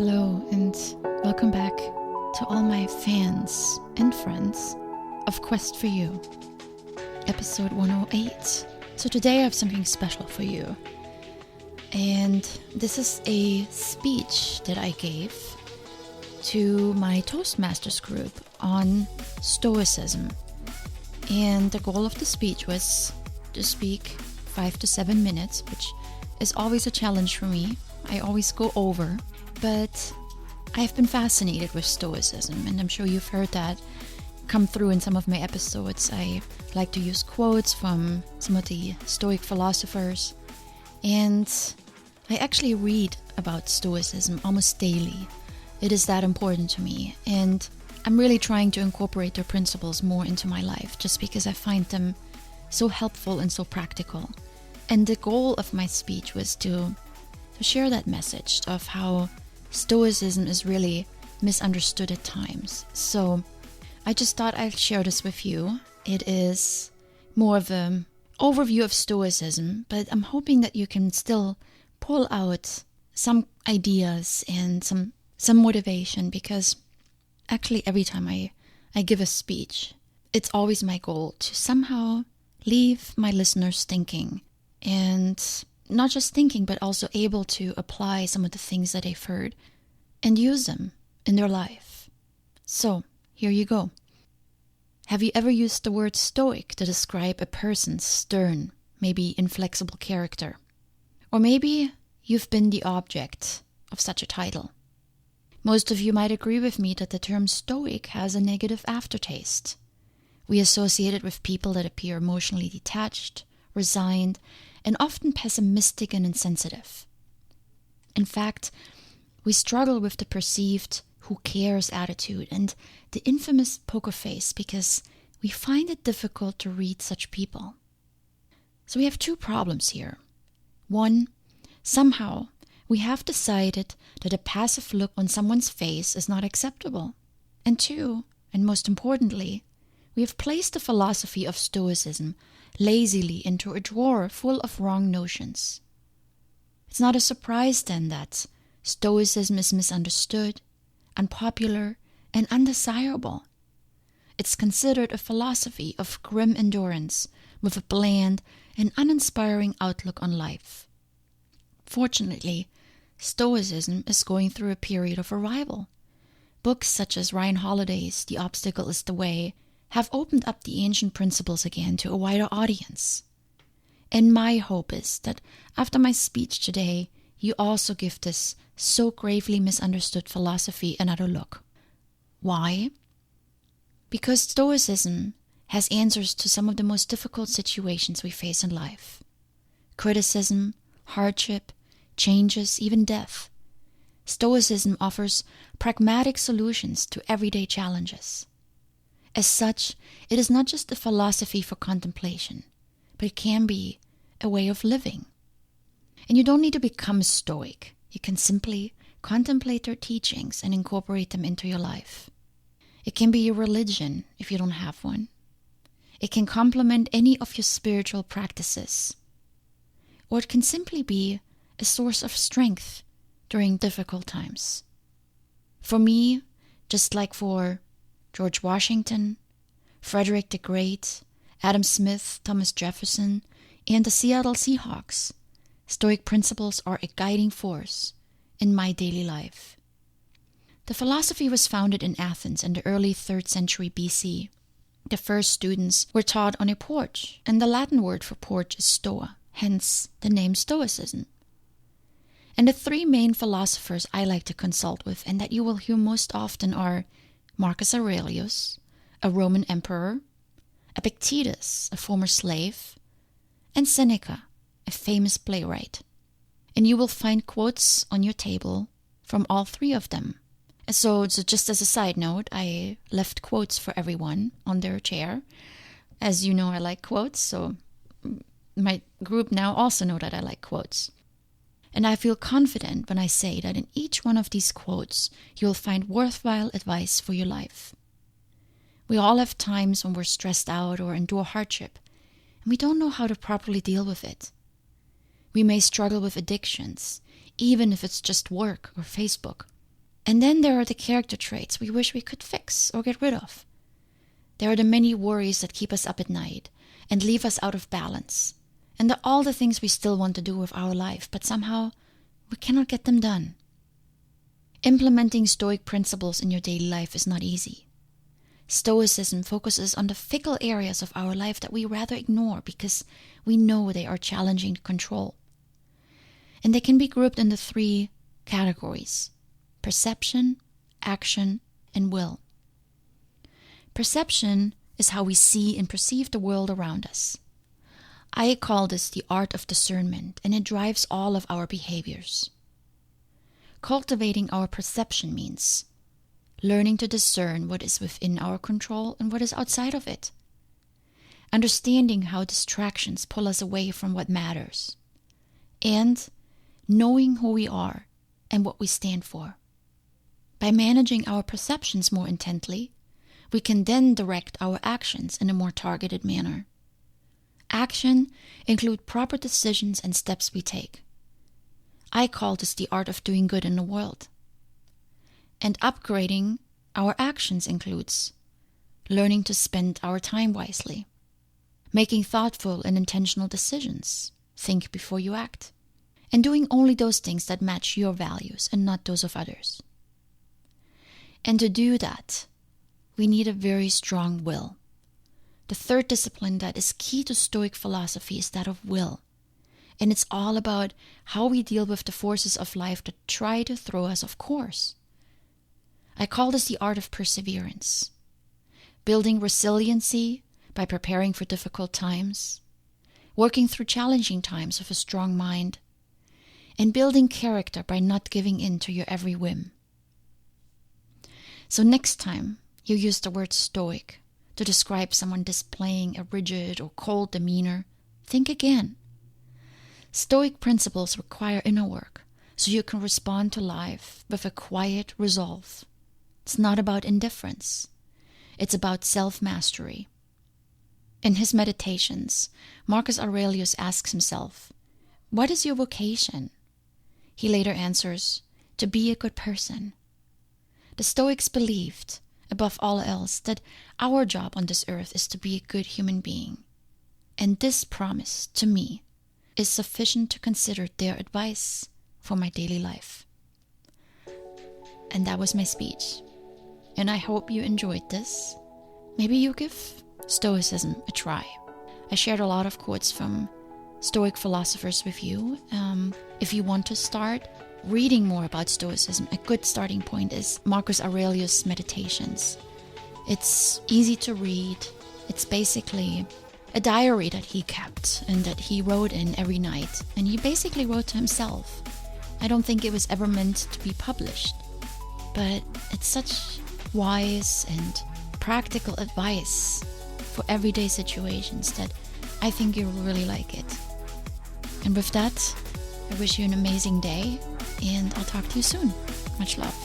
Hello and welcome back to all my fans and friends of Quest for You, episode 108. So today I have something special for you. And this is a speech that I gave to my Toastmasters group on Stoicism. And the goal of the speech was to speak 5 to 7 minutes, which is always a challenge for me. I always go over, but I've been fascinated with Stoicism, and I'm sure you've heard that come through in some of my episodes. I like to use quotes from some of the Stoic philosophers, and I actually read about Stoicism almost daily. It is that important to me, and I'm really trying to incorporate their principles more into my life, just because I find them so helpful and so practical. And the goal of my speech was to share that message of how Stoicism is really misunderstood at times. So I just thought I'd share this with you. It is more of an overview of Stoicism, but I'm hoping that you can still pull out some ideas and some motivation, because actually every time I give a speech, it's always my goal to somehow leave my listeners thinking, and not just thinking, but also able to apply some of the things that they've heard and use them in their life. So, here you go. Have you ever used the word stoic to describe a person's stern, maybe inflexible character? Or maybe you've been the object of such a title. Most of you might agree with me that the term stoic has a negative aftertaste. We associate it with people that appear emotionally detached, resigned, and often pessimistic and insensitive. In fact, we struggle with the perceived "who cares" attitude and the infamous poker face, because we find it difficult to read such people. So we have two problems here. One, somehow we have decided that a passive look on someone's face is not acceptable. And two, and most importantly, we have placed the philosophy of Stoicism lazily into a drawer full of wrong notions. It's not a surprise then that Stoicism is misunderstood, unpopular, and undesirable. It's considered a philosophy of grim endurance with a bland and uninspiring outlook on life. Fortunately, Stoicism is going through a period of revival. Books such as Ryan Holiday's The Obstacle is the Way have opened up the ancient principles again to a wider audience. And my hope is that after my speech today, you also give this so gravely misunderstood philosophy another look. Why? Because Stoicism has answers to some of the most difficult situations we face in life. Criticism, hardship, changes, even death. Stoicism offers pragmatic solutions to everyday challenges. As such, it is not just a philosophy for contemplation, but it can be a way of living. And you don't need to become a Stoic. You can simply contemplate their teachings and incorporate them into your life. It can be your religion if you don't have one. It can complement any of your spiritual practices. Or it can simply be a source of strength during difficult times. For me, just like for George Washington, Frederick the Great, Adam Smith, Thomas Jefferson, and the Seattle Seahawks, Stoic principles are a guiding force in my daily life. The philosophy was founded in Athens in the early 3rd century BC. The first students were taught on a porch, and the Latin word for porch is stoa, hence the name Stoicism. And the three main philosophers I like to consult with, and that you will hear most often, are Marcus Aurelius, a Roman emperor, Epictetus, a former slave, and Seneca, a famous playwright. And you will find quotes on your table from all three of them. So just as a side note, I left quotes for everyone on their chair. As you know, I like quotes, so my group now also know that I like quotes. And I feel confident when I say that in each one of these quotes, you'll find worthwhile advice for your life. We all have times when we're stressed out or endure hardship, and we don't know how to properly deal with it. We may struggle with addictions, even if it's just work or Facebook. And then there are the character traits we wish we could fix or get rid of. There are the many worries that keep us up at night and leave us out of balance. And all the things we still want to do with our life, but somehow we cannot get them done. Implementing Stoic principles in your daily life is not easy. Stoicism focuses on the fickle areas of our life that we rather ignore because we know they are challenging to control. And they can be grouped into 3 categories: perception, action, and will. Perception is how we see and perceive the world around us. I call this the art of discernment, and it drives all of our behaviors. Cultivating our perception means learning to discern what is within our control and what is outside of it. Understanding how distractions pull us away from what matters. And knowing who we are and what we stand for. By managing our perceptions more intently, we can then direct our actions in a more targeted manner. Action includes proper decisions and steps we take. I call this the art of doing good in the world. And upgrading our actions includes learning to spend our time wisely, making thoughtful and intentional decisions, think before you act, and doing only those things that match your values and not those of others. And to do that, we need a very strong will. The third discipline that is key to Stoic philosophy is that of will. And it's all about how we deal with the forces of life that try to throw us off course. I call this the art of perseverance. Building resiliency by preparing for difficult times, working through challenging times with a strong mind, and building character by not giving in to your every whim. So next time you use the word stoic to describe someone displaying a rigid or cold demeanor, think again. Stoic principles require inner work, so you can respond to life with a quiet resolve. It's not about indifference. It's about self-mastery. In his meditations, Marcus Aurelius asks himself, "What is your vocation?" He later answers, "To be a good person." The Stoics believed, above all else, that our job on this earth is to be a good human being. And this promise, to me, is sufficient to consider their advice for my daily life. And that was my speech. And I hope you enjoyed this. Maybe you give Stoicism a try. I shared a lot of quotes from Stoic philosophers with you. If you want to start reading more about Stoicism, a good starting point is Marcus Aurelius' Meditations. It's easy to read. It's basically a diary that he kept and that he wrote in every night. And he basically wrote to himself. I don't think it was ever meant to be published. But it's such wise and practical advice for everyday situations that I think you'll really like it. And with that, I wish you an amazing day, and I'll talk to you soon. Much love.